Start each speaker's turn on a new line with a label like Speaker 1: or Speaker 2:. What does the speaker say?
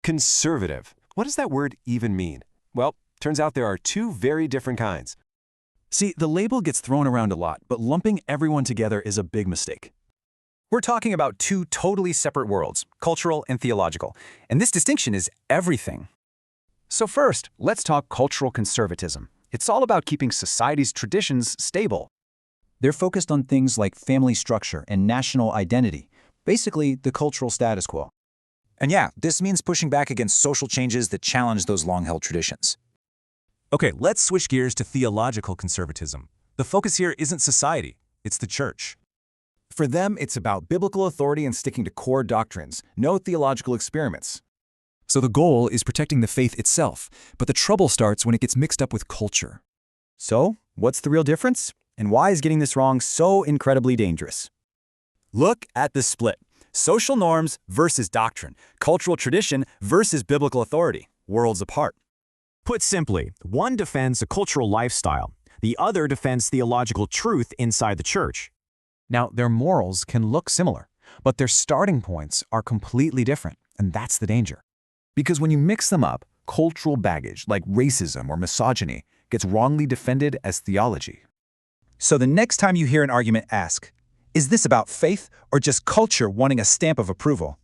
Speaker 1: Conservative. What does that word even mean? Well, turns out there are two very different kinds.
Speaker 2: See, the label gets thrown around a lot, but lumping everyone together is a big mistake.
Speaker 3: We're talking about two totally separate worlds, cultural and theological, and this distinction is everything. So first, let's talk cultural conservatism. It's all about keeping society's traditions stable.
Speaker 4: They're focused on things like family structure and national identity, basically the cultural status quo.
Speaker 3: And yeah, this means pushing back against social changes that challenge those long-held traditions.
Speaker 5: Okay, let's switch gears to theological conservatism. The focus here isn't society, it's the church.
Speaker 6: For them, it's about biblical authority and sticking to core doctrines, no theological experiments.
Speaker 2: So the goal is protecting the faith itself, but the trouble starts when it gets mixed up with culture.
Speaker 4: So, what's the real difference? And why is getting this wrong so incredibly dangerous?
Speaker 6: Look at the split. Social norms versus doctrine, cultural tradition versus biblical authority, worlds apart.
Speaker 7: Put simply, one defends a cultural lifestyle, the other defends theological truth inside the church.
Speaker 8: Now, their morals can look similar, but their starting points are completely different, and that's the danger.
Speaker 9: Because when you mix them up, cultural baggage like racism or misogyny gets wrongly defended as theology.
Speaker 3: So the next time you hear an argument, ask, is this about faith or just culture wanting a stamp of approval?